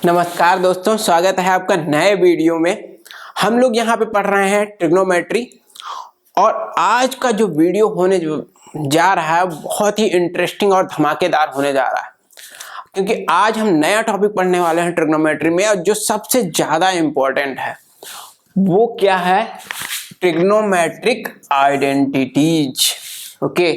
नमस्कार दोस्तों, स्वागत है आपका नए वीडियो में। हम लोग यहाँ पे पढ़ रहे हैं ट्रिग्नोमेट्री और आज का जो वीडियो होने जा रहा है बहुत ही इंटरेस्टिंग और धमाकेदार होने जा रहा है, क्योंकि आज हम नया टॉपिक पढ़ने वाले हैं ट्रिग्नोमेट्री में। और जो सबसे ज्यादा इम्पोर्टेंट है वो क्या है? Trigonometric identities. ओके,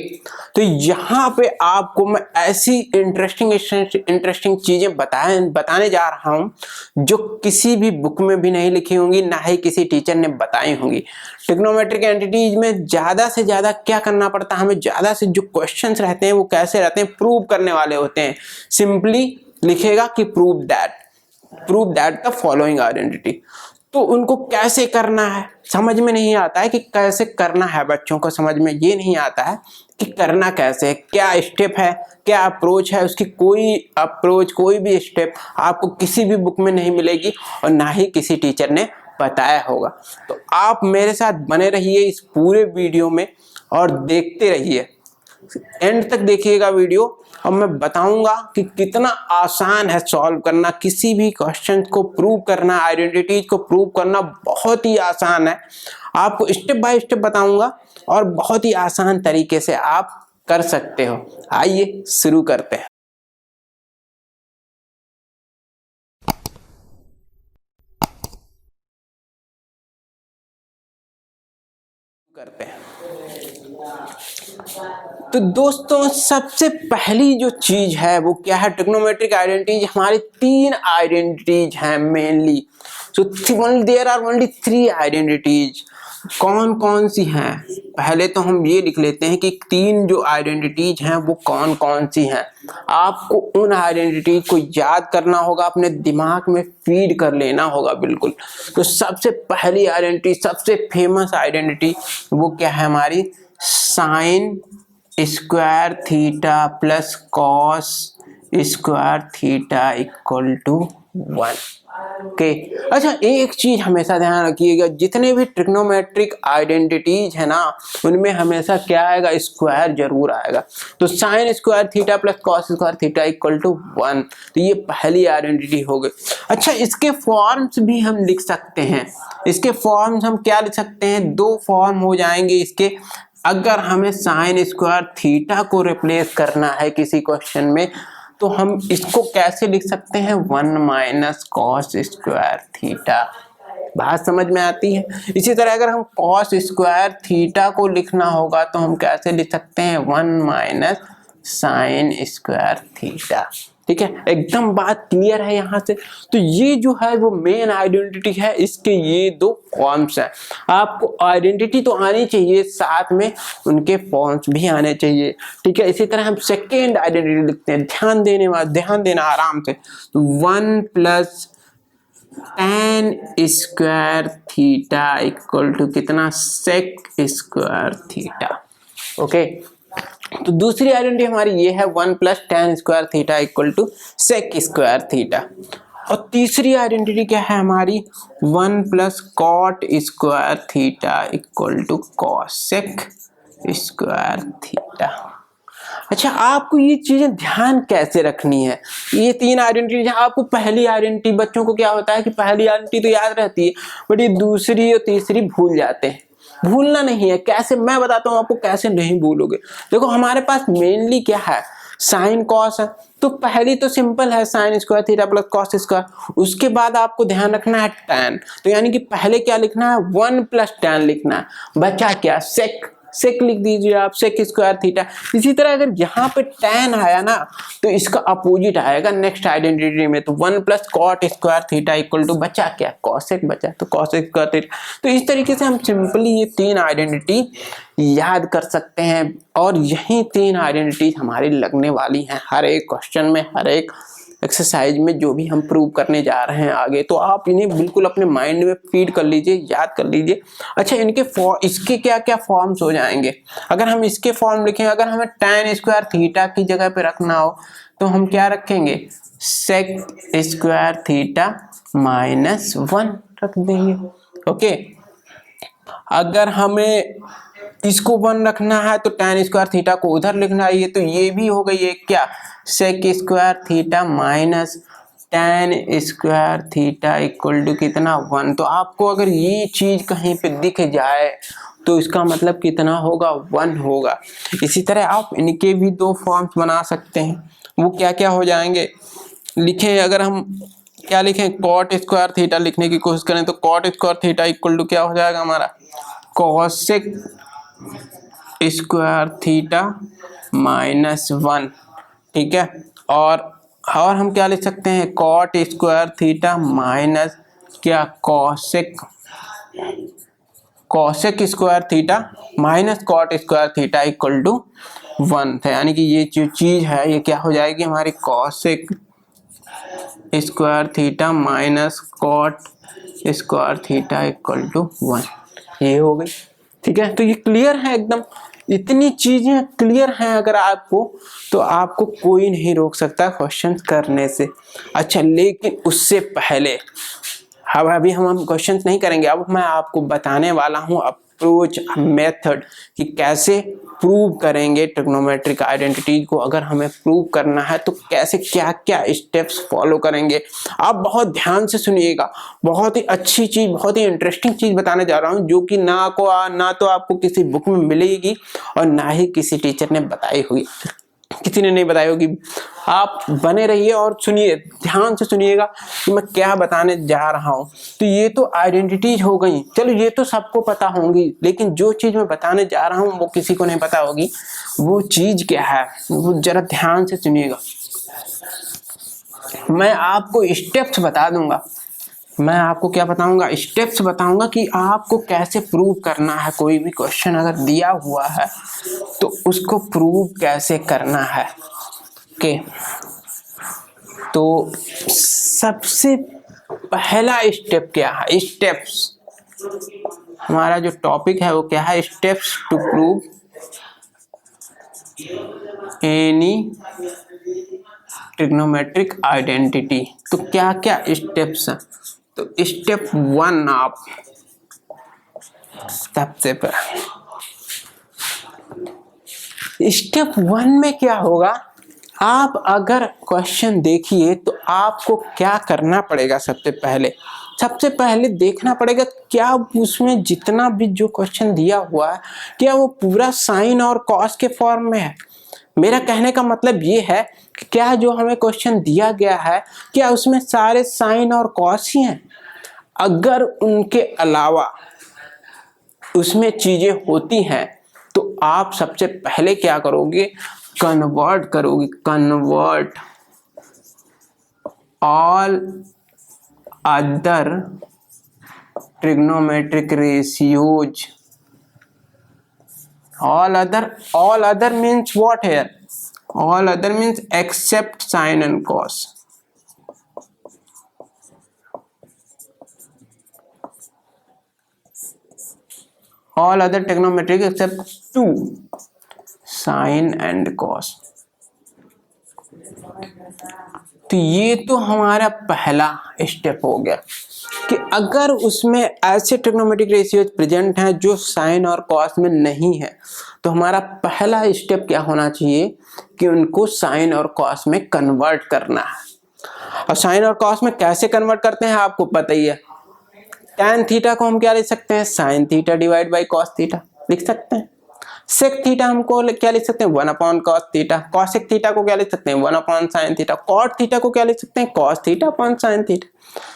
तो यहाँ पे आपको मैं ऐसी इंटरेस्टिंग चीजें बताने जा रहा हूँ जो किसी भी बुक में भी नहीं लिखी होंगी, ना ही किसी टीचर ने बताई होंगी। ट्रिग्नोमेट्रिक एंटिटीज में ज्यादा से ज्यादा क्या करना पड़ता है हमें, ज्यादा से जो क्वेश्चंस रहते हैं वो कैसे रहते हैं, प्रूव करने वाले होते हैं। सिंपली लिखेगा कि prove that the following identity. तो उनको कैसे करना है समझ में नहीं आता है कि कैसे करना है। बच्चों को समझ में ये नहीं आता है कि करना कैसे है, क्या स्टेप है, क्या अप्रोच है। उसकी कोई अप्रोच, कोई भी स्टेप आपको किसी भी बुक में नहीं मिलेगी और ना ही किसी टीचर ने बताया होगा। तो आप मेरे साथ बने रहिए इस पूरे वीडियो में और देखते रहिए, एंड तक देखिएगा वीडियो और मैं बताऊंगा कि कितना आसान है सॉल्व करना, किसी भी क्वेश्चन को प्रूव करना, आइडेंटिटीज को प्रूव करना बहुत ही आसान है। आपको स्टेप बाय स्टेप बताऊंगा और बहुत ही आसान तरीके से आप कर सकते हो। आइए शुरू करते हैं। तो दोस्तों सबसे पहली जो चीज है वो क्या है? ट्रिग्नोमेट्रिक आइडेंटिटीज हमारी तीन आइडेंटिटीज हैं mainly. So there are only 3 identities. कौन कौन सी हैं? पहले तो हम ये लिख लेते हैं कि तीन जो आइडेंटिटीज हैं वो कौन कौन सी हैं। आपको उन आइडेंटिटीज को याद करना होगा, अपने दिमाग में फीड कर लेना होगा बिल्कुल। तो सबसे पहली आइडेंटिटी, सबसे फेमस आइडेंटिटी वो क्या है हमारी? Sin square theta plus cos square theta equal to 1। Okay, अच्छा एक चीज हमेशा ध्यान रखिएगा, जितने भी ट्रिग्नोमेट्रिक आइडेंटिटीज है ना उनमें हमेशा क्या आएगा? स्क्वायर जरूर आएगा। तो sine square theta plus cos square theta equal to 1, तो ये पहली आइडेंटिटी हो गई। अच्छा, इसके फॉर्म्स भी हम लिख सकते हैं। इसके फॉर्म्स हम क्या लिख सकते हैं? 2 फॉर्म हो जाएंगे इसके। अगर हमें साइन स्क्वायर थीटा को रिप्लेस करना है किसी क्वेश्चन में तो हम इसको कैसे लिख सकते हैं? 1 माइनस कॉस स्क्वायर थीटा। बात समझ में आती है? इसी तरह अगर हम कॉस स्क्वायर थीटा को लिखना होगा तो हम कैसे लिख सकते हैं? 1 माइनस साइन स्क्वायर थीटा। ठीक है, एकदम बात क्लियर है यहाँ से। तो ये जो है वो मेन आइडेंटिटी है, इसके ये 2 फॉर्म्स हैं। आपको आइडेंटिटी तो आनी चाहिए, साथ में उनके फॉर्म्स भी आने चाहिए। ठीक है, इसी तरह हम सेकेंड आइडेंटिटी लिखते हैं। ध्यान देना आराम से। तो 1 plus tan square theta equal to कितना? Sec square theta. ओके, तो दूसरी आइडेंटिटी हमारी ये है 1 plus tan square theta equal to sec square theta. और तीसरी आइडेंटिटी क्या है हमारी? 1 plus cot square theta equal to cosec square theta. अच्छा, आपको ये चीजें ध्यान कैसे रखनी है? ये 3 आइडेंटिटी, आपको पहली आइडेंटिटी, बच्चों को क्या होता है कि पहली आइडेंटिटी तो याद रहती है बट ये दूसरी और तीसरी भूल जाते हैं। भूलना नहीं है। कैसे? मैं बताता हूँ आपको कैसे नहीं भूलोगे। देखो हमारे पास मेनली क्या है? साइन कॉस है। तो पहली तो सिंपल है, sign square theta plus cos square. उसके बाद आपको ध्यान रखना है टैन। तो यानी कि पहले क्या लिखना है? 1 प्लस टैन लिखना है। बचा क्या? सेक लिख दीजिए आप, सेक स्क्वायर थीटा। इसी तरह अगर यहाँ पे टैन आया ना तो इसका अपोजिट आएगा नेक्स्ट आइडेंटिटी में। तो 1 plus cot square theta equal to बचा क्या? कॉसेक बचा, तो कॉसेक स्क्वायर थीटा। तो इस तरीके से हम सिंपली ये 3 आइडेंटिटी याद कर सकते हैं और यही 3 आइडेंटिटी हमारी लगने वाली हैं हर एक क्वेश्चन में, हर एक एक्सरसाइज में, जो भी हम प्रूव करने जा रहे हैं आगे। तो आप इन्हें बिल्कुल अपने माइंड में फीड कर लीजिए, याद कर लीजिए। अच्छा, इसके क्या क्या फॉर्म्स हो जाएंगे? अगर हम इसके फॉर्म लिखें, अगर हमें tan स्क्वायर थीटा की जगह पे रखना हो तो हम क्या रखेंगे? सेक स्क्वायर थीटा माइनस 1 रख देंगे। ओके, अगर हमें इसको 1 रखना है तो tan स्क्वायर थीटा को उधर लिखना है। ये तो ये भी हो गई है क्या? Sec square theta minus tan square theta equal to कितना 1। तो आपको अगर ये चीज कहीं पे दिख जाए तो इसका मतलब कितना होगा 1 होगा। इसी तरह आप इनके भी दो फॉर्म्स बना सकते हैं। वो क्या क्या हो जाएंगे, लिखें अगर हम क्या लिखें, कॉट स्क्वायर थीटा लिखने की कोशिश करें तो cot square theta equal to क्या हो जाएगा हमारा कोसेक स्क्वायर थीटा -1। ठीक है, और हम क्या लिख सकते हैं, कॉट स्क्वायर थीटा माइनस क्या cosec square theta minus cot square theta equal to 1 था। यानी कि ये जो चीज है ये क्या हो जाएगी हमारी cosec square theta minus cot square theta equal to 1, ये हो गई। ठीक है, तो ये क्लियर है एकदम, इतनी चीजें क्लियर हैं अगर आपको, तो आपको कोई नहीं रोक सकता क्वेश्चन करने से। अच्छा, लेकिन उससे पहले अब अभी हम क्वेश्चंस नहीं करेंगे, अब मैं आपको बताने वाला हूं अप्रोच मेथड कि कैसे प्रूव करेंगे ट्रिग्नोमेट्रिक आइडेंटिटीज को। अगर हमें प्रूव करना है तो कैसे क्या क्या स्टेप्स फॉलो करेंगे। आप बहुत ध्यान से सुनिएगा, बहुत ही अच्छी चीज, बहुत ही इंटरेस्टिंग चीज बताने जा रहा हूं जो कि ना तो आपको किसी बुक में मिलेगी और ना ही किसी टीचर ने बताई हुई, किसी ने नहीं बताई होगी। आप बने रहिए और सुनिए, ध्यान से सुनिएगा कि मैं क्या बताने जा रहा हूं। तो ये तो आइडेंटिटीज हो गई, चलो ये तो सबको पता होंगी, लेकिन जो चीज मैं बताने जा रहा हूं वो किसी को नहीं पता होगी। वो चीज क्या है वो जरा ध्यान से सुनिएगा। मैं आपको स्टेप्स बता दूंगा, मैं आपको क्या बताऊंगा, स्टेप्स बताऊंगा कि आपको कैसे प्रूव करना है। कोई भी क्वेश्चन अगर दिया हुआ है तो उसको प्रूव कैसे करना है। ओके, तो सबसे पहला स्टेप क्या है, स्टेप्स, हमारा जो टॉपिक है वो क्या है, steps to prove any trigonometric identity. तो क्या क्या स्टेप्स हैं, तो स्टेप 1 आप सबसे पहले स्टेप 1 में क्या होगा, आप अगर क्वेश्चन देखिए तो आपको क्या करना पड़ेगा, सबसे पहले देखना पड़ेगा क्या उसमें जितना भी जो क्वेश्चन दिया हुआ है क्या वो पूरा साइन और कॉस के फॉर्म में है। मेरा कहने का मतलब ये है कि क्या जो हमें क्वेश्चन दिया गया है क्या उसमें सारे साइन और कॉस ही हैं। अगर उनके अलावा उसमें चीजें होती हैं तो आप सबसे पहले क्या करोगे, कन्वर्ट करोगे, convert all other trigonometric ratios. all other means what here, all other means except sin and cos। all other trigonometric except 2 sin and cos। तो ये तो हमारा पहला स्टेप हो गया कि अगर उसमें ऐसे ट्रिग्नोमेट्रिक रेशियोज प्रेजेंट हैं जो साइन और कॉस में नहीं है तो हमारा पहला स्टेप क्या होना चाहिए कि उनको साइन और कॉस में कन्वर्ट करना है। और साइन और कॉस में कैसे कन्वर्ट करते हैं आपको पता ही है। tan थीटा को हम क्या लिख सकते हैं, sine theta divide by cos theta लिख सकते हैं। सेक थीटा हमको क्या लिख सकते हैं, 1 कॉस थीटा। कॉसेक थीटा को क्या लिख सकते हैं, 1 साइन थीटा। कॉट थीटा को क्या लिख सकते हैं, cos theta upon sine theta.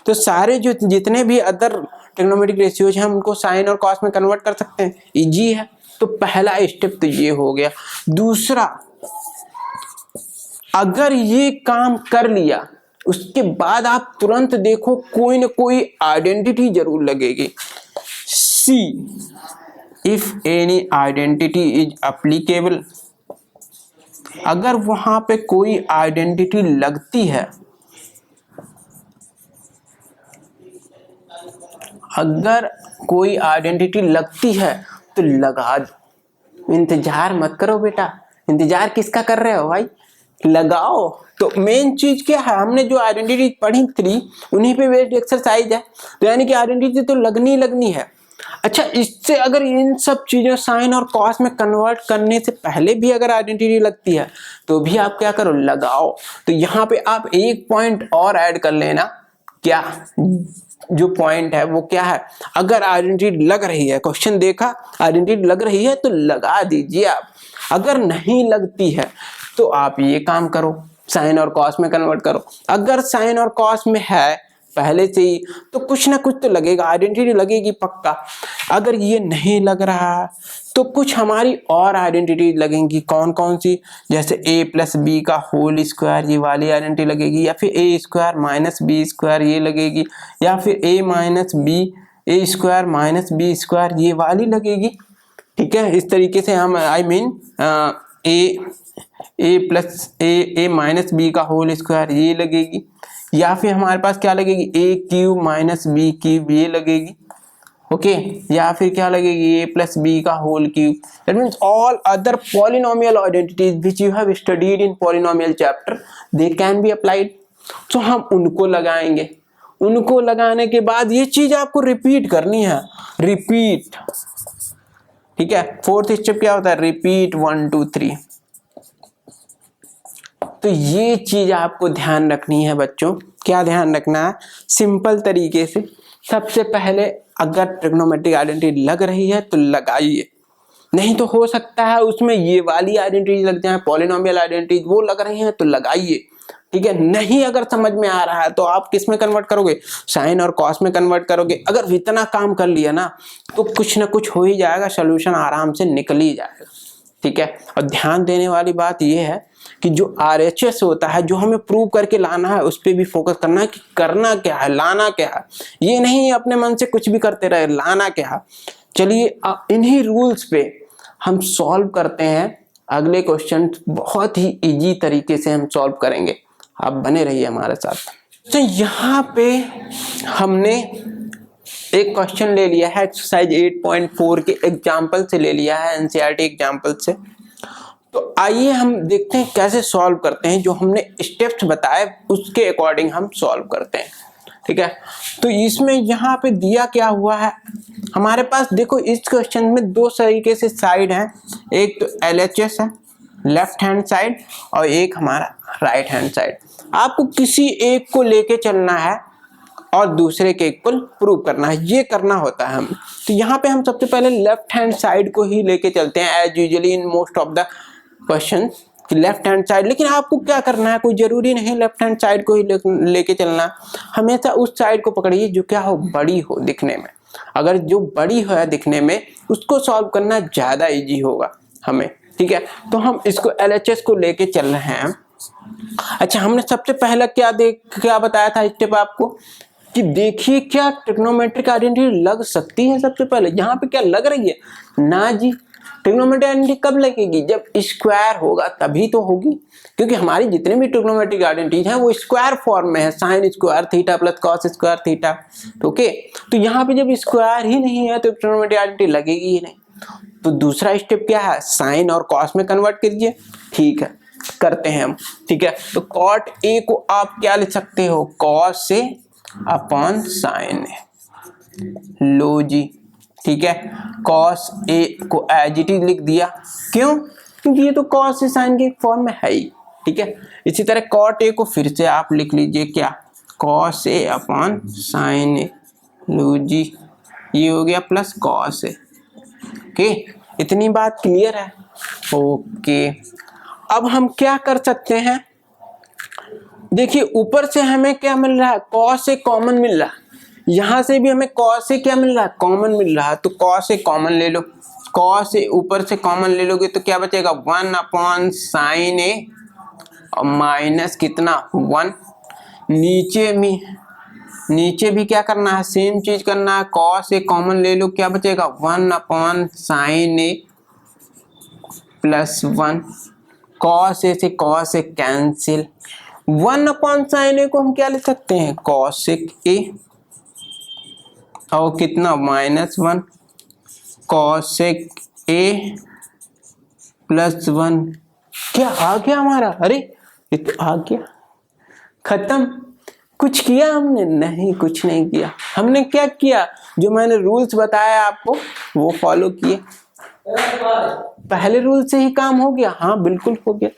तो सारे जो जितने भी अदर ट्रिग्नोमेट्रिक रेशियोज हैं उनको साइन और कॉस में कन्वर्ट कर सकते हैं, इजी है। तो पहला स्टेप तो ये हो गया। दूसरा, अगर ये काम कर लिया उसके बाद आप तुरंत देखो कोई ना कोई आइडेंटिटी जरूर लगेगी। See if any identity is applicable, अगर वहां पे कोई आइडेंटिटी लगती है, अगर कोई आइडेंटिटी लगती है तो लगा दो। इंतजार मत करो बेटा, इंतजार किसका कर रहे हो भाई, लगाओ। तो मेन चीज क्या है, हमने जो आइडेंटिटी पढ़ी 3 उन्हीं पे बेस्ड एक्सरसाइज है। तो यानी कि आइडेंटिटी तो लगनी है। अच्छा, इससे अगर इन सब चीजों साइन और कॉस में कन्वर्ट करने से पहले भी अगर आइडेंटिटी लगती है तो भी आप क्या करो, लगाओ। तो यहाँ पे आप एक पॉइंट और ऐड कर लेना। क्या जो पॉइंट है वो क्या है, अगर आइडेंटिटी लग रही है, क्वेश्चन देखा आइडेंटिटी लग रही है तो लगा दीजिए आप। अगर नहीं लगती है तो आप ये काम करो, साइन और कॉस में कन्वर्ट करो। अगर साइन और कॉस में है पहले से ही तो कुछ ना कुछ तो लगेगा, आइडेंटिटी लगेगी पक्का। अगर ये नहीं लग रहा है तो कुछ हमारी और आइडेंटिटी लगेंगी। कौन कौन सी, जैसे a प्लस बी का होल स्क्वायर, ये वाली आइडेंटिटी लगेगी, या फिर a square minus b square ये लगेगी, या फिर a minus b a square minus b square ये वाली लगेगी। ठीक है, इस तरीके से हम a plus a minus b का होल स्क्वायर ये लगेगी, या फिर हमारे पास क्या लगेगी, a cube minus b cube ये लगेगी। ओके, या फिर क्या लगेगी, ए प्लस बी का whole cube. That means all other polynomial identities which you have studied in polynomial chapter they can be applied. तो हम उनको लगाएंगे। उनको लगाने के बाद ये चीज आपको रिपीट करनी है, रिपीट। ठीक है, फोर्थ स्टेप क्या होता है, रिपीट 1 2 3। तो ये चीज आपको ध्यान रखनी है बच्चों। क्या ध्यान रखना है, सिंपल तरीके से सबसे पहले अगर ट्रिग्नोमेट्रिक आइडेंटिटी लग रही है तो लगाइए, नहीं तो हो सकता है उसमें ये वाली आइडेंटिटी लग जाए, पॉलिनोमियल आइडेंटिटी वो लग रही है तो लगाइए। ठीक है, नहीं अगर समझ में आ रहा है तो आप किस में कन्वर्ट करोगे, साइन और कॉस में कन्वर्ट करोगे। अगर इतना काम कर लिया ना तो कुछ ना कुछ हो ही जाएगा, सोल्यूशन आराम से निकल ही जाएगा। ठीक है, और ध्यान देने वाली बात यह है कि जो RHS होता है, जो हमें प्रूव करके लाना है, उस पर भी फोकस करना है कि करना क्या है, लाना क्या है। ये नहीं अपने मन से कुछ भी करते रहे, लाना क्या है। चलिए इन्हीं रूल्स पे हम सॉल्व करते हैं अगले क्वेश्चन, बहुत ही इजी तरीके से हम सॉल्व करेंगे। आप बने रहिए हमारे साथ। तो यहाँ पे हमने एक क्वेश्चन ले लिया है एक्सरसाइज 8.4 के एग्जाम्पल से ले लिया है, NCERT एग्जाम्पल से। तो आइए हम देखते हैं कैसे सॉल्व करते हैं, जो हमने स्टेप्स बताए उसके अकॉर्डिंग हम सॉल्व करते हैं। ठीक है, तो इसमें यहाँ पे दिया क्या हुआ है हमारे पास, देखो इस क्वेश्चन में दो तरीके से साइड है, एक तो LHS है लेफ्ट हैंड साइड और एक हमारा राइट हैंड साइड। आपको किसी एक को लेके चलना है और दूसरे के इक्वल प्रूव करना है, ये करना होता है हम। तो यहाँ पे हम सबसे पहले लेफ्ट हैंड साइड को ही लेके चलते हैं as usually in most of the question, left hand side. लेकिन आपको क्या करना है, कोई जरूरी नहीं लेफ्ट हैंड साइड को ही लेके चलना, हमेशा उस साइड को पकड़िए जो क्या हो, बड़ी हो दिखने में। अगर जो बड़ी है दिखने में, उसको सॉल्व करना ज्यादा इजी होगा हमें। ठीक है, तो हम इसको LHS को लेके चल रहे हैं। अच्छा, हमने सबसे पहला क्या बताया था स्टेप आपको कि देखिए क्या ट्रिग्नोमेट्रिक आइडेंटिटी लग सकती है। सबसे पहले यहाँ पे क्या लग रही है, ना जी। ट्रिग्नोमेट्रिक आइडेंटिटी कब लगेगी, जब स्क्वायर होगा तभी तो होगी, क्योंकि हमारी जितनी भी ट्रिग्नोमेट्रिक आइडेंटिटी है वो स्क्वायर फॉर्म में है, sign square theta plus cos square theta. Okay, तो यहाँ पे जब स्क्वायर ही नहीं है तो ट्रिग्नोमेट्रिक आइडेंटिटी लगेगी ही नहीं। तो दूसरा स्टेप क्या है, साइन और कॉस में कन्वर्ट कीजिए। ठीक है, करते हैं हम। ठीक है, तो कॉट ए को आप क्या लिख सकते हो, कॉस ए अपॉन साइन ए। लो जी, ठीक है, कॉस ए को एज इट इज लिख दिया। क्यों, क्योंकि ये तो कॉस ए साइन के फॉर्म में है ही। ठीक है, इसी तरह कॉट ए को फिर से आप लिख लीजिए क्या, कॉस ए अपॉन साइन ए। लो जी, ये हो गया प्लस कॉस ए। ओके, इतनी बात क्लियर है। ओके, अब हम क्या कर सकते हैं, देखिए ऊपर से हमें क्या मिल रहा है, कॉस से कॉमन मिल रहा है, यहां से भी हमें कॉस से क्या मिल रहा है, कॉमन मिल रहा है। तो कॉस से कॉमन ले लो, कॉस से ऊपर से कॉमन ले लोगे तो क्या बचेगा, 1 अपॉन साइन ए और माइनस कितना 1। नीचे भी क्या करना है, सेम चीज करना है, कॉस से कॉमन ले लो, क्या बचेगा 1 upon sign A plus 1। Cos A से cos A cancel, 1 upon sign ए को हम क्या लिख सकते हैं, कॉसेक ए और कितना -1 कॉसेक ए प्लस 1। क्या आ गया हमारा, अरे ये तो आ गया, खत्म। कुछ किया हमने, नहीं कुछ नहीं किया। हमने क्या किया, जो मैंने रूल्स बताया आपको वो फॉलो किए। पहले रूल से ही काम हो गया? हाँ बिल्कुल हो गया।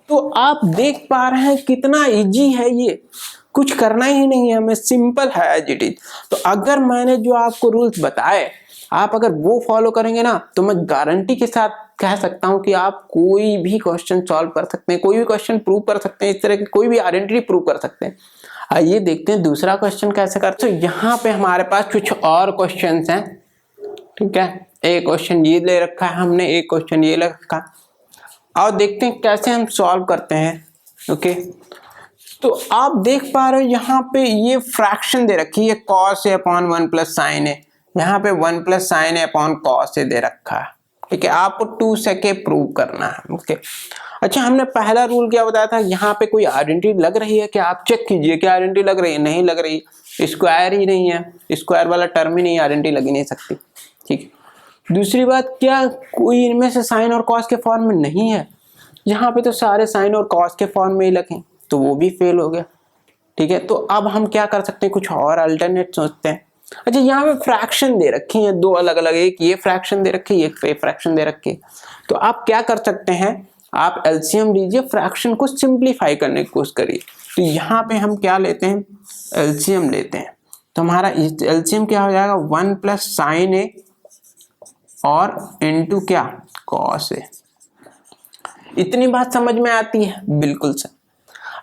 तो आप देख पा रहे हैं कितना इजी है ये, कुछ करना ही नहीं है हमें, सिंपल है एज इट इज। तो अगर मैंने जो आपको रूल्स बताए आप अगर वो फॉलो करेंगे ना तो मैं गारंटी के साथ कह सकता हूं कि आप कोई भी क्वेश्चन सॉल्व कर सकते हैं, कोई भी क्वेश्चन प्रूव कर सकते हैं, इस तरह की कोई भी आइडेंटिटी प्रूव कर सकते हैं। आइए देखते हैं दूसरा क्वेश्चन कैसे करते हैं। तो यहाँ पे हमारे पास कुछ और क्वेश्चन हैं, ठीक है। एक क्वेश्चन ये ले रखा है हमने, एक क्वेश्चन ये ले रखा है, और देखते हैं कैसे हम सॉल्व करते हैं। ओके, तो आप देख पा रहे हो यहाँ पे ये फ्रैक्शन दे रखी है cos a upon 1 plus sine A, यहाँ पे 1 plus sine A upon cos A दे रखा है, ठीक है। आपको 2 से के प्रूव करना है। ओके, अच्छा हमने पहला रूल क्या बताया था, यहाँ पे कोई आइडेंटिटी लग रही है क्या, आप चेक कीजिए क्या आइडेंटिटी लग रही है, नहीं लग रही, स्क्वायर ही नहीं है, स्क्वायर वाला टर्म ही नहीं, आइडेंटिटी लग ही नहीं सकती, ठीक है। दूसरी बात, क्या कोई इनमें से साइन और कॉस के फॉर्म में नहीं है, यहाँ पे तो सारे साइन और कॉस के फॉर्म में ही लगे, तो वो भी फेल हो गया, ठीक है। तो अब हम क्या कर सकते हैं, कुछ और अल्टरनेट सोचते हैं। अच्छा यहाँ पे फ्रैक्शन दे रखी है दो अलग अलग, एक ये फ्रैक्शन दे रखी है, एक फ्रैक्शन दे रखी है। तो आप क्या कर सकते हैं, आप एलसीएम लीजिए, फ्रैक्शन को सिंप्लीफाई करने की कोशिश करिए। तो यहाँ पे हम क्या लेते हैं, एलसीएम लेते हैं। तो हमारा एलसीएम क्या हो जाएगा, 1 प्लस साइन ए और इनटू क्या, कॉस ए। इतनी बात समझ में आती है, बिल्कुल सर।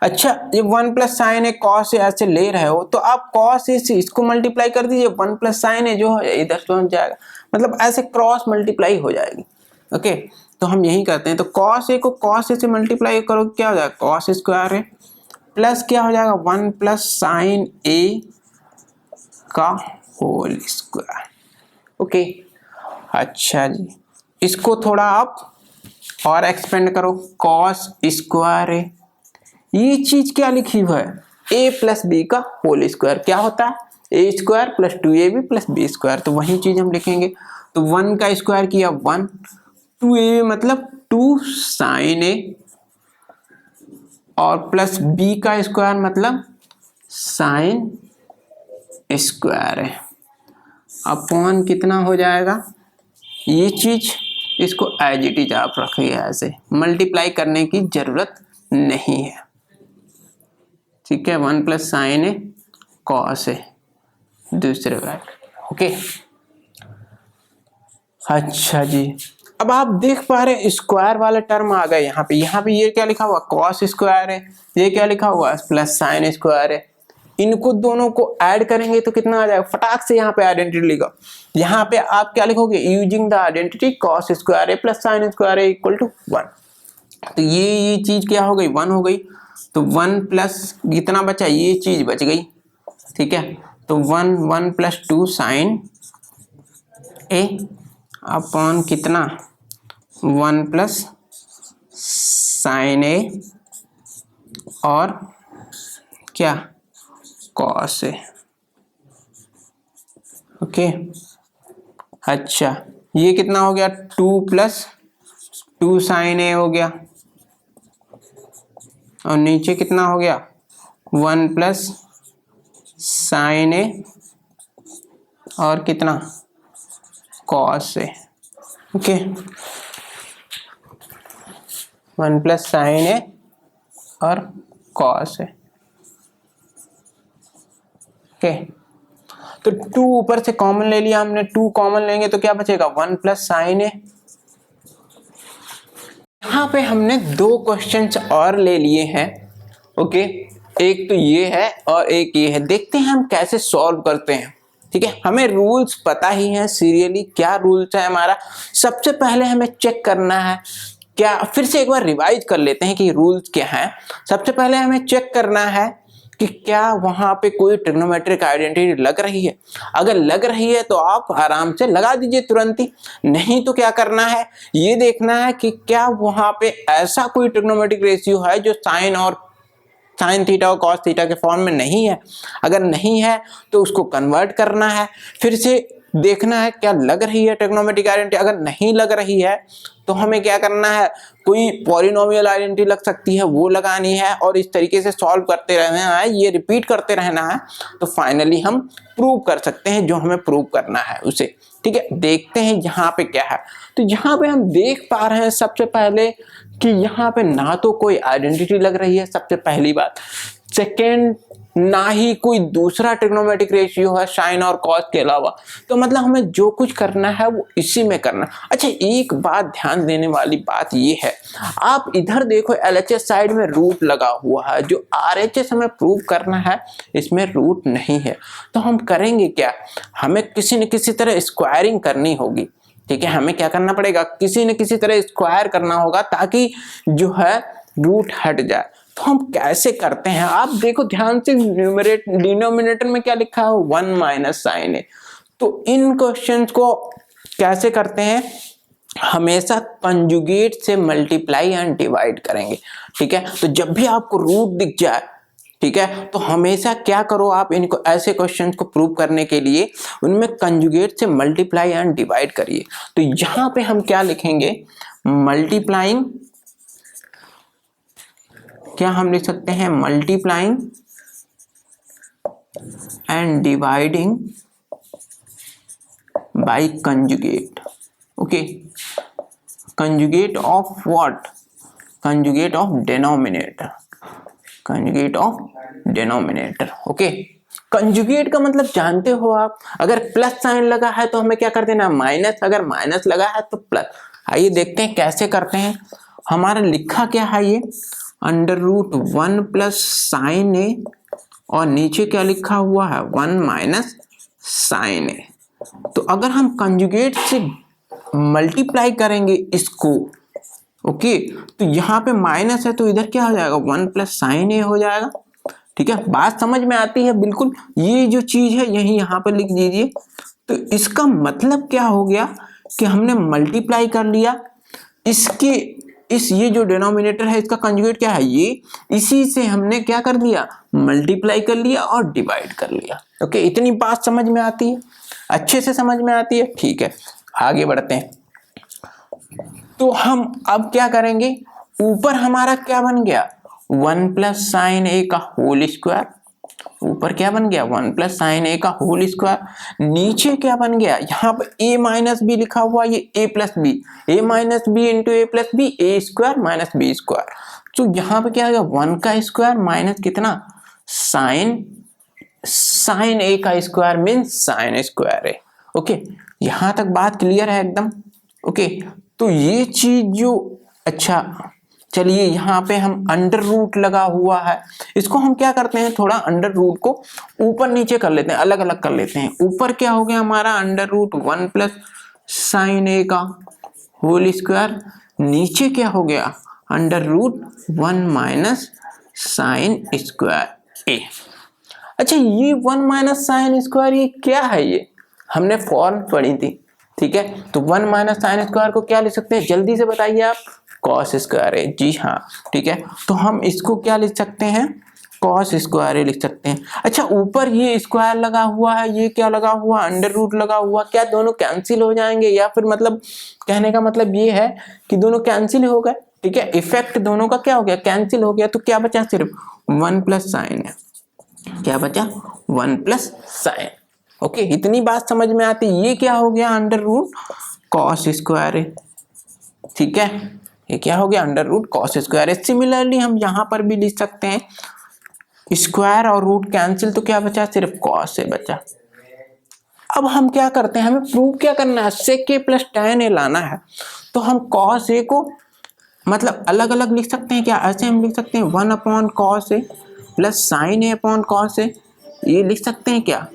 अच्छा ये 1 plus sine A cos A ऐसे ले रहे हो तो आप कॉस ए से इसको मल्टीप्लाई कर दीजिए, 1 प्लस साइन ए जो है इधर पहुंच जाएगा, मतलब ऐसे क्रॉस मल्टीप्लाई हो जाएगी। ओके, तो हम यही करते हैं। तो कॉस ए को कॉस ए से मल्टीप्लाई करो, क्या हो जाएगा, कॉस स्क्वायर ए प्लस क्या हो जाएगा, 1 प्लस साइन ए का होल स्क्वायर। ओके, अच्छा जी, इसको थोड़ा आप और एक्सपेंड करो, कॉस स्क्वायर ए, ये चीज क्या लिखी हुई है, a प्लस बी का होल स्क्वायर, क्या होता है A square plus 2ab plus B square, तो वही चीज हम लिखेंगे। तो 1 का स्क्वायर किया 1, 2ab मतलब 2 साइन ए और प्लस b का स्क्वायर मतलब साइन स्क्वायर है, अपॉन कितना हो जाएगा, ये चीज इसको एज इट इज आप रखिए, ऐसे मल्टीप्लाई करने की जरूरत नहीं है, ठीक है। 1 plus sine A cos A दूसरे वर्ड। ओके, अच्छा जी, अब आप देख पा रहे हैं स्क्वायर वाला टर्म आ गया यहाँ पे ये क्या लिखा हुआ, कॉस स्क्वायर है, ये क्या लिखा हुआ प्लस साइन स्क्वायर है। इनको दोनों को ऐड करेंगे तो कितना आ जाएगा, फटाक से यहाँ पे आइडेंटिटी लिखो, यहाँ पे आप क्या लिखोगे, using the identity cos square a plus sine square a equal to 1। तो ये चीज क्या हो गई, 1 हो गई, तो 1 प्लस कितना बचा, ये चीज बच गई, ठीक है। तो 1 प्लस 2 साइन ए अपॉन कितना, 1 प्लस साइन ए और क्या, कॉस ए। ओके, अच्छा ये कितना हो गया, 2 प्लस 2 साइन ए हो गया, और नीचे कितना हो गया, 1 प्लस साइन ए और कितना, cos A. Okay, 1 plus sine ए और कॉस ए। ओके, तो 2 ऊपर से कॉमन ले लिया हमने, 2 कॉमन लेंगे तो क्या बचेगा, 1 प्लस साइन ए। यहाँ पे हमने 2 क्वेश्चंस और ले लिए हैं। ओके, एक तो ये है और एक ये है, देखते हैं हम कैसे सॉल्व करते हैं, ठीक है। हमें रूल्स पता ही है, सीरियली क्या रूल्स है हमारा। सबसे पहले हमें चेक करना है, क्या फिर से एक बार रिवाइज कर लेते हैं कि रूल्स क्या है। सबसे पहले हमें चेक करना है कि क्या वहां पे कोई ट्रिग्नोमेट्रिक आइडेंटिटी लग रही है। अगर लग रही है तो आप आराम से लगा दीजिए तुरंत ही, नहीं तो क्या करना है, ये देखना है कि क्या वहां पे ऐसा कोई ट्रिग्नोमेट्रिक रेशियो है जो साइन थीटा और कॉस थीटा के फॉर्म में नहीं है। अगर नहीं है तो उसको कन्वर्ट करना है, फिर से देखना है क्या लग रही है ट्रिग्नोमेट्रिक आइडेंटिटी। अगर नहीं लग रही है तो हमें क्या करना है, कोई पॉलिनोमियल आइडेंटिटी लग सकती है वो लगानी है और इस तरीके से सॉल्व करते रहना है, ये रिपीट करते रहना है। तो फाइनली हम प्रूव कर सकते हैं जो हमें प्रूव करना है उसे। ठीक है, देखते हैं यहाँ पे क्या है। तो यहाँ पे हम देख पा रहे हैं सबसे पहले कि यहाँ पे ना तो कोई आइडेंटिटी लग रही है, सबसे पहली बात। सेकेंड, ना ही कोई दूसरा ट्रिग्नोमेट्रिक रेशियो है साइन और कॉस के अलावा। तो मतलब हमें जो कुछ करना है वो इसी में करना। अच्छा, एक बात ध्यान देने वाली बात ये है, आप इधर देखो LHS साइड में रूट लगा हुआ है, जो RHS हमें प्रूव करना है इसमें रूट नहीं है। तो हम करेंगे क्या, हमें किसी न किसी तरह स्क्वायरिंग करनी होगी। ठीक है, हमें क्या करना पड़ेगा, किसी न किसी तरह स्क्वायर करना होगा ताकि जो है रूट हट जाए। तो हम कैसे करते हैं, आप देखो ध्यान से, डिनोमिनेटर में क्या लिखा है, 1 माइनस साइन है। तो इन क्वेश्चंस को कैसे करते हैं, हमेशा कंजुगेट से मल्टीप्लाई एंड डिवाइड करेंगे। ठीक है, तो जब भी आपको रूट दिख जाए, ठीक है, तो हमेशा क्या करो आप, इनको ऐसे क्वेश्चंस को प्रूव करने के लिए उनमें कंजुगेट से मल्टीप्लाई एंड डिवाइड करिए। तो यहां पे हम क्या लिखेंगे, मल्टीप्लाइंग, क्या हम लिख सकते हैं, multiplying and dividing by conjugate. Okay, conjugate of what, conjugate of denominator, conjugate of denominator. Okay, conjugate का मतलब जानते हो आप, अगर प्लस साइन लगा है तो हमें क्या कर देना, माइनस, अगर माइनस लगा है तो प्लस। आइए देखते हैं कैसे करते हैं। हमारा लिखा क्या है, ये √1 प्लस साइन ए, और नीचे क्या लिखा हुआ है, 1 माइनस साइन ए। तो अगर हम कंजुगेट से मल्टीप्लाई करेंगे इसको, ओके, तो यहाँ पे माइनस है तो इधर क्या हो जाएगा, 1 प्लस साइन ए हो जाएगा। ठीक है, बात समझ में आती है बिल्कुल। ये जो चीज है यही यहाँ पे लिख दीजिए। तो इसका मतलब क्या हो गया कि हमने मल्टीप्लाई कर लिया इसके, इस ये जो डिनोमिनेटर है इसका कंजुगेट क्या है, ये, इसी से हमने क्या कर दिया, मल्टीप्लाई कर लिया और डिवाइड कर लिया। ओके, इतनी बात समझ में आती है, अच्छे से समझ में आती है। ठीक है, आगे बढ़ते हैं। तो हम अब क्या करेंगे, ऊपर हमारा क्या बन गया, 1 प्लस साइन ए का होल स्क्वायर, ऊपर क्या बन गया, 1 प्लस साइन ए का होल स्क्वायर। नीचे क्या बन गया, यहाँ पर a माइनस बी लिखा हुआ, ये a plus b, a minus b into a plus b, a square minus b square. तो यहाँ पे क्या आ गया, 1 का स्क्वायर माइनस कितना, साइन, साइन ए का स्क्वायर मीन्स साइन स्क्वायर है। ओके, यहाँ तक बात क्लियर है एकदम। ओके, तो ये चीज जो, अच्छा चलिए यहाँ पे हम अंडर रूट लगा हुआ है, इसको हम क्या करते हैं, थोड़ा अंडर रूट को ऊपर नीचे कर लेते हैं, अलग अलग कर लेते हैं। ऊपर क्या हो गया हमारा, √1 प्लस साइन ए का होल स्क्वायर, नीचे क्या हो गया, √1 माइनस साइन स्क्वायर ए। अच्छा, ये 1 माइनस साइन स्क्वायर ये क्या है, ये हमने फॉर्म पढ़ी थी। ठीक है, तो 1 माइनस साइन स्क्वायर को क्या लिख सकते हैं, जल्दी से बताइए आप, कॉस स्क्वायर है। जी हाँ, ठीक है, तो हम इसको क्या लिख सकते हैं, कॉस स्क्वायर है लिख सकते हैं। अच्छा, ऊपर ये स्क्वायर लगा हुआ है, ये क्या लगा हुआ, अंडर रूट लगा हुआ, क्या दोनों कैंसिल हो जाएंगे, या फिर मतलब कहने का मतलब ये है कि दोनों कैंसिल हो गए। ठीक है, इफेक्ट दोनों का क्या हो गया, कैंसिल हो गया। तो क्या बचा, सिर्फ 1 प्लस साइन है, क्या बचा, 1 प्लस साइन। ओके, इतनी बात समझ में आती। ये क्या हो गया, अंडर रूट कॉस स्क्वायर है। ठीक है, ये क्या हो गया, अंडर रूट कॉस स्क्वायर है। सिमिलरली हम यहाँ पर भी लिख सकते हैं, स्क्वायर और रूट कैंसिल, तो क्या बचा, सिर्फ कॉस से बचा। अब हम क्या करते हैं, हमें प्रूव क्या करना है, sec a plus tan a लाना है। तो हम कॉस ए को मतलब अलग अलग लिख सकते हैं क्या, ऐसे हम लिख सकते हैं 1 upon cos A plus sine A upon cos A, ये लिख सकते हैं क्या,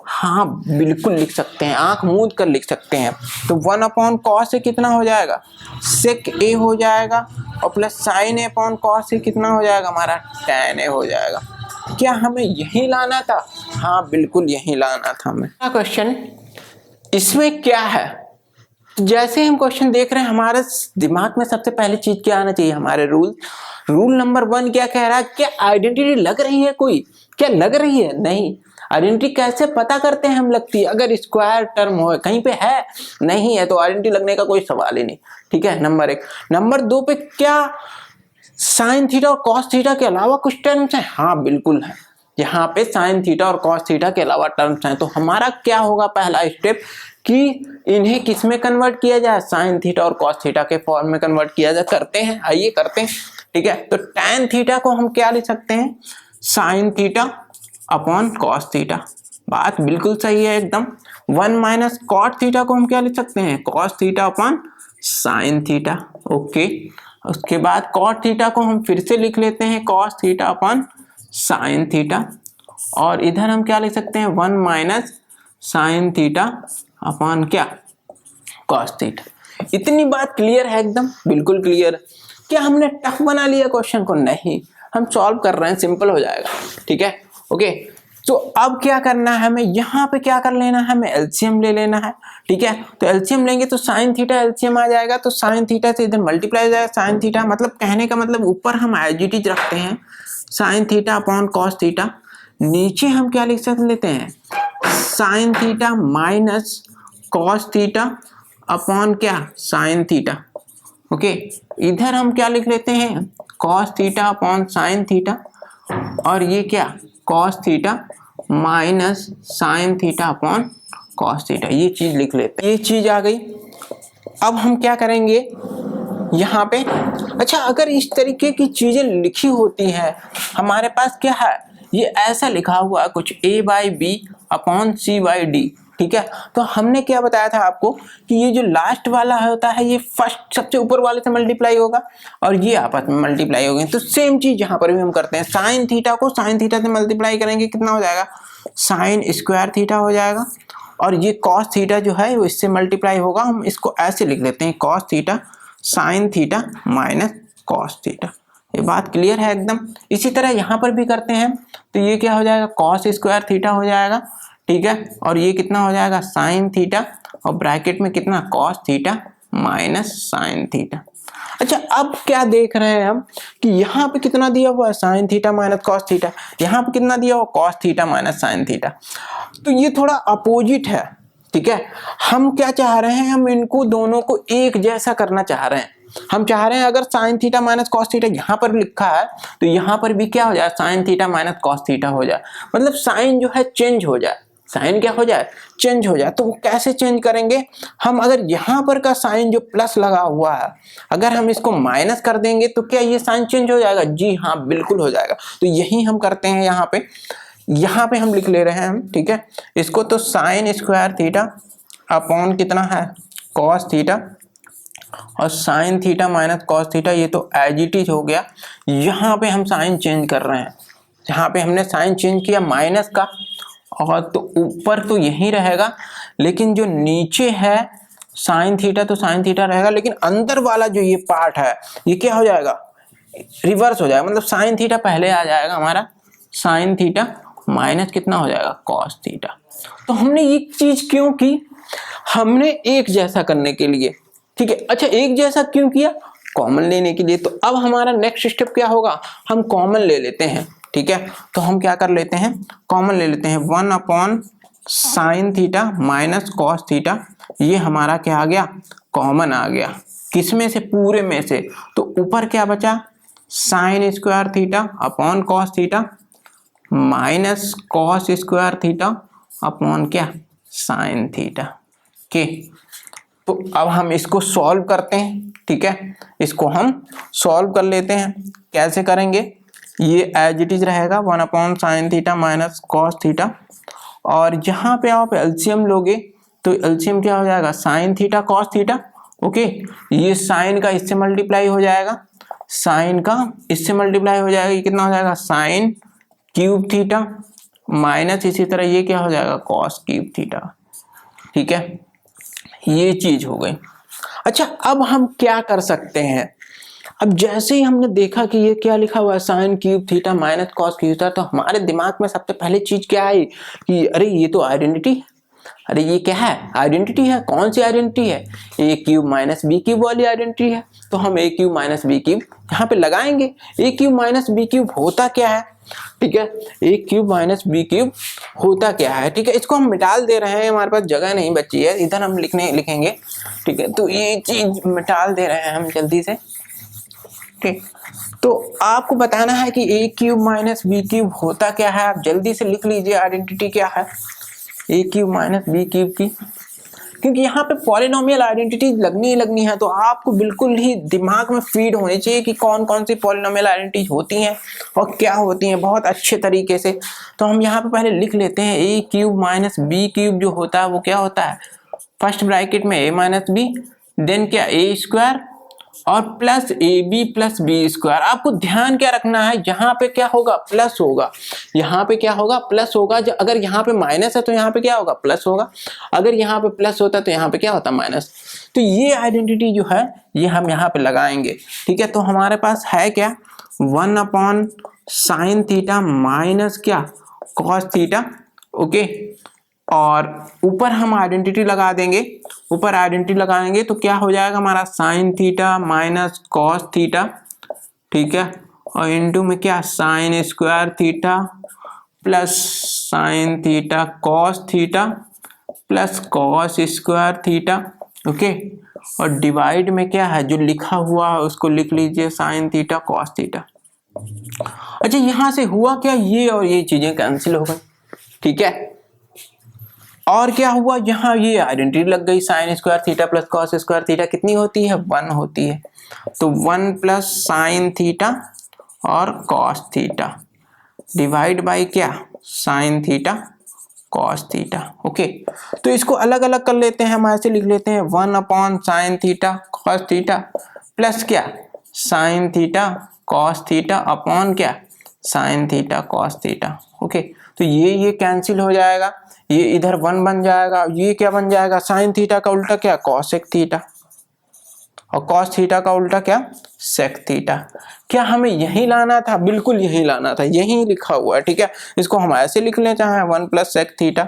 हाँ बिल्कुल लिख सकते हैं, आंख मूंद कर लिख सकते हैं। तो 1 अपॉन कॉस ए कितना हो जाएगा, सेक ए हो जाएगा, और plus sine A upon cos A कितना हो जाएगा, हमारा tan ए हो जाएगा। क्या हमें यही लाना था, हाँ बिल्कुल यही लाना था हमें। क्वेश्चन इसमें क्या है, जैसे हम क्वेश्चन देख रहे हैं हमारे दिमाग में सबसे पहली चीज क्या आना चाहिए, हमारे रूल नंबर 1 क्या कह रहा है, क्या आइडेंटिटी लग रही है कोई, क्या लग रही है, नहीं। आइडेंटिटी कैसे पता करते हैं हम लगती है, अगर स्क्वायर टर्म हो कहीं पे है नहीं है तो आइडेंटिटी लगने का कोई सवाल ही नहीं, ठीक है, नंबर 1। नंबर 2 पे क्या साइन थीटा और कॉस थीटा के अलावा कुछ टर्म्स हैं? हाँ बिल्कुल है, यहाँ पे साइन थीटा और कॉस थीटा के अलावा टर्म्स हैं। तो हमारा क्या होगा पहला स्टेप कि इन्हें किस में कन्वर्ट किया जाए, साइन थीटा और कॉस थीटा के फॉर्म में कन्वर्ट किया जाए। करते हैं, आइए करते हैं, ठीक है। तो tan थीटा को हम क्या लिख सकते हैं, sine theta upon cos theta, बात बिल्कुल सही है एकदम। 1 माइनस कॉट थीटा को हम क्या लिख सकते हैं, cos theta upon sine theta, okay. उसके बाद कॉट थीटा को हम फिर से लिख लेते हैं cos theta upon sine theta, और इधर हम क्या लिख सकते हैं 1 माइनस साइन थीटा अपॉन क्या, कॉस थीटा। इतनी बात क्लियर है एकदम, बिल्कुल क्लियर। क्या हमने टफ बना लिया क्वेश्चन को? नहीं, हम सॉल्व कर रहे हैं, सिंपल हो जाएगा, ठीक है, ओके। तो अब क्या करना है हमें, यहाँ पे क्या कर लेना है, हमें एलसीएम ले लेना है, ठीक है। तो एलसीएम लेंगे तो साइन थीटा एलसीएम आ जाएगा, तो साइन थीटा से इधर मल्टीप्लाई हो जाएगा साइन थीटा, मतलब कहने का मतलब ऊपर हम एज इट इज रखते हैं sine theta upon cos theta, नीचे हम क्या लिख सकते लेते हैं sine theta minus cos theta upon क्या, साइन थीटा, ओके। इधर हम क्या लिख लेते हैं cos theta upon sine theta, और ये क्या cos theta minus sine theta upon cos theta, ये चीज लिख लेते हैं। ये चीज आ गई। अब हम क्या करेंगे यहाँ पे, अच्छा अगर इस तरीके की चीजें लिखी होती हैं हमारे पास, क्या है ये ऐसा लिखा हुआ है कुछ a by b upon c by d, ठीक है। तो हमने क्या बताया था आपको कि ये जो लास्ट वाला होता है ये फर्स्ट सबसे ऊपर वाले से मल्टीप्लाई होगा और ये आपस में मल्टीप्लाई हो गए। तो सेम चीज यहाँ पर भी हम करते हैं, साइन थीटा को साइन थीटा से मल्टीप्लाई करेंगे, कितना हो जाएगा साइन स्क्वायर थीटा हो जाएगा, और ये कॉस थीटा जो है वो इससे मल्टीप्लाई होगा, हम इसको ऐसे लिख लेते हैं cos theta sine theta minus cos theta. ये बात क्लियर है एकदम। इसी तरह यहाँ पर भी करते हैं, तो ये क्या हो जाएगा कॉस स्क्वायर थीटा हो जाएगा, ठीक है, और ये कितना हो जाएगा साइन थीटा और ब्रैकेट में कितना cos theta minus sine theta. अच्छा अब क्या देख रहे हैं हम कि यहाँ पे कितना दिया हुआ है sine theta minus cos theta, यहाँ पे कितना दिया हुआ cos theta minus sine theta, तो ये थोड़ा अपोजिट है, ठीक है। हम क्या चाह रहे हैं, हम इनको दोनों को एक जैसा करना चाह रहे हैं। हम चाह रहे हैं अगर sine theta minus cos theta यहाँ पर लिखा है तो यहाँ पर भी क्या हो जाए sine theta minus cos theta हो जाए, मतलब साइन जो है चेंज हो जाए, साइन क्या हो जाए चेंज हो जाए। तो वो कैसे चेंज करेंगे, हम अगर यहाँ पर का साइन जो प्लस लगा हुआ है अगर हम इसको माइनस कर देंगे तो क्या ये साइन चेंज हो जाएगा, जी हाँ बिल्कुल हो जाएगा। तो यही हम करते हैं यहाँ पे हम लिख ले रहे हैं हम, ठीक है इसको, तो साइन स्क्वायर थीटा अपॉन कितना है कॉस थीटा और sine theta minus cos theta, ये तो एज इट इज हो गया। यहाँ पे हम साइन चेंज कर रहे हैं, यहाँ पे हमने साइन चेंज किया माइनस का, और तो ऊपर तो यही रहेगा लेकिन जो नीचे है साइन थीटा तो साइन थीटा रहेगा, लेकिन अंदर वाला जो ये पार्ट है ये क्या हो जाएगा रिवर्स हो जाएगा, मतलब साइन थीटा पहले आ जाएगा हमारा साइन थीटा माइनस कितना हो जाएगा कॉस थीटा। तो हमने ये चीज क्यों की, हमने एक जैसा करने के लिए, ठीक है। अच्छा एक जैसा क्यों किया, कॉमन लेने के लिए। तो अब हमारा नेक्स्ट स्टेप क्या होगा, हम कॉमन ले लेते हैं, ठीक है। तो हम क्या कर लेते हैं कॉमन ले लेते हैं 1 upon sine theta minus cos theta, ये हमारा क्या आ गया कॉमन आ गया, किसमें से पूरे में से। तो ऊपर क्या बचा sign square theta upon cos theta minus cos square theta upon क्या साइन थीटा, ओके। तो अब हम इसको सॉल्व करते हैं, ठीक है, इसको हम सॉल्व कर लेते हैं। कैसे करेंगे, ये एज इट इज रहेगा 1 upon sine theta minus cos theta, और जहाँ पे आप एलसीएम लोगे तो एलसीएम क्या हो जाएगा sign theta cos theta, okay. ये साइन का इससे मल्टीप्लाई हो जाएगा, साइन का इससे मल्टीप्लाई हो जाएगा, ये कितना हो जाएगा साइन क्यूब थीटा माइनस इसी तरह ये क्या हो जाएगा कॉस क्यूब थीटा, ठीक है, ये चीज हो गई। अच्छा अब हम क्या कर सकते हैं, अब जैसे ही हमने देखा कि ये क्या लिखा हुआ है sine cube theta minus cos cube theta, तो हमारे दिमाग में सबसे पहले चीज क्या आई कि अरे ये तो आइडेंटिटी, अरे ये क्या है आइडेंटिटी है, कौन सी आइडेंटिटी है, ए क्यूब माइनस बी क्यूब वाली आइडेंटिटी है। तो हम ए क्यूब माइनस बी क्यूब यहाँ पे लगाएंगे। ए क्यूब माइनस बी क्यूब होता क्या है, ठीक है, ए क्यूब माइनस बी क्यूब होता क्या है। ठीक है, इसको हम मिटाल दे रहे हैं, हमारे पास जगह नहीं बची है, इधर हम लिखेंगे। ठीक है, तो ये चीज मिटाल दे रहे हैं हम जल्दी से। ठीक, तो आपको बताना है कि ए क्यूब माइनस बी क्यूब होता क्या है। आप जल्दी से लिख लीजिए आइडेंटिटी क्या है ए क्यूब माइनस बी क्यूब की, क्योंकि यहाँ पे पॉलिनोमियल आइडेंटिटी लगनी है, तो आपको बिल्कुल ही दिमाग में फीड होनी चाहिए कि कौन कौन सी पॉलिनोमियल आइडेंटिटी होती हैं और क्या होती हैं बहुत अच्छे तरीके से। तो हम यहाँ पे पहले लिख लेते हैं ए क्यूब माइनस बी क्यूब जो होता है वो क्या होता है, फर्स्ट ब्रैकेट में ए माइनस बी, देन क्या ए स्क्वायर और plus a b plus B square. आपको ध्यान क्या रखना है, यहाँ पे क्या होगा प्लस होगा, यहाँ पे क्या होगा प्लस होगा। अगर यहाँ पे माइनस है तो यहाँ पे क्या होगा प्लस होगा, अगर यहाँ पे प्लस होता तो यहाँ पे क्या होता माइनस। तो ये आइडेंटिटी जो है ये हम यहाँ पे लगाएंगे। ठीक है, तो हमारे पास है क्या 1 अपॉन साइन थीटा माइनस क्या कॉस थीटा। ओके, और ऊपर हम आइडेंटिटी लगा देंगे, ऊपर आइडेंटिटी लगाएंगे तो क्या हो जाएगा हमारा sine theta minus cos theta. ठीक है, और इनटू में क्या sign square theta plus sign theta cos theta plus cos square theta. Okay, और डिवाइड में क्या है जो लिखा हुआ है उसको लिख लीजिए साइन थीटा कॉस थीटा। अच्छा, यहां से हुआ क्या, ये और ये चीजें कैंसिल हो गई। ठीक है, और क्या हुआ यहाँ ये आइडेंटिटी लग गई, sign square theta plus cos square theta कितनी होती है 1 होती है, तो 1 प्लस साइन थीटा और कॉस थीटा डिवाइड बाय क्या sine theta cos theta. Okay, तो इसको अलग अलग कर लेते हैं, हम ऐसे लिख लेते हैं 1 upon sine theta cos theta plus क्या sine theta cos theta upon क्या sine theta cos theta. Okay, तो ये कैंसिल हो जाएगा, ये इधर 1 बन जाएगा, ये क्या बन जाएगा साइन थीटा का उल्टा क्या कॉसेक थीटा और कॉस थीटा का उल्टा क्या सेक थीटा। क्या हमें यही लाना था, बिल्कुल यही लाना था, यही लिखा हुआ है। ठीक है, इसको हम ऐसे लिख ले चाहे 1 plus sec theta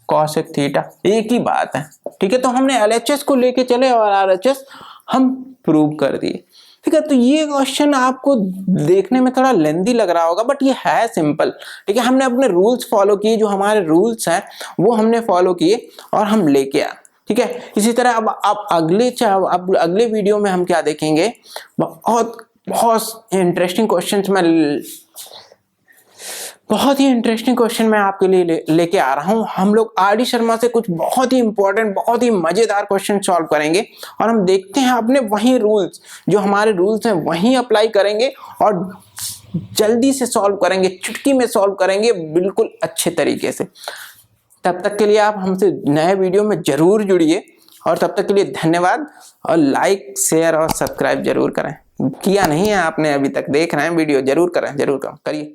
cosec theta, एक ही बात है। ठीक है, तो हमने एलएचएस को लेके चले और आरएचएस हम प्रूव कर दिए। ठीक है, तो ये क्वेश्चन आपको देखने में थोड़ा लेंदी लग रहा होगा बट ये है सिंपल। ठीक है, हमने अपने रूल्स फॉलो किए, जो हमारे रूल्स हैं वो हमने फॉलो किए और हम लेके आए। ठीक है, इसी तरह अब अगले वीडियो में हम क्या देखेंगे, बहुत इंटरेस्टिंग क्वेश्चंस बहुत ही इंटरेस्टिंग क्वेश्चन मैं आपके लिए लेके आ रहा हूं। हम लोग आर डी शर्मा से कुछ बहुत ही इंपॉर्टेंट बहुत ही मजेदार क्वेश्चन सॉल्व करेंगे और हम देखते हैं अपने वही रूल्स जो हमारे रूल्स हैं वहीं अप्लाई करेंगे और जल्दी से सॉल्व करेंगे, चुटकी में सॉल्व करेंगे बिल्कुल अच्छे तरीके से। तब तक के लिए आप हमसे नए वीडियो में जरूर जुड़िए और तब तक के लिए धन्यवाद। और लाइक शेयर और सब्सक्राइब जरूर करें, किया नहीं है आपने अभी तक, देख रहे हैं वीडियो जरूर करें, जरूर करिए।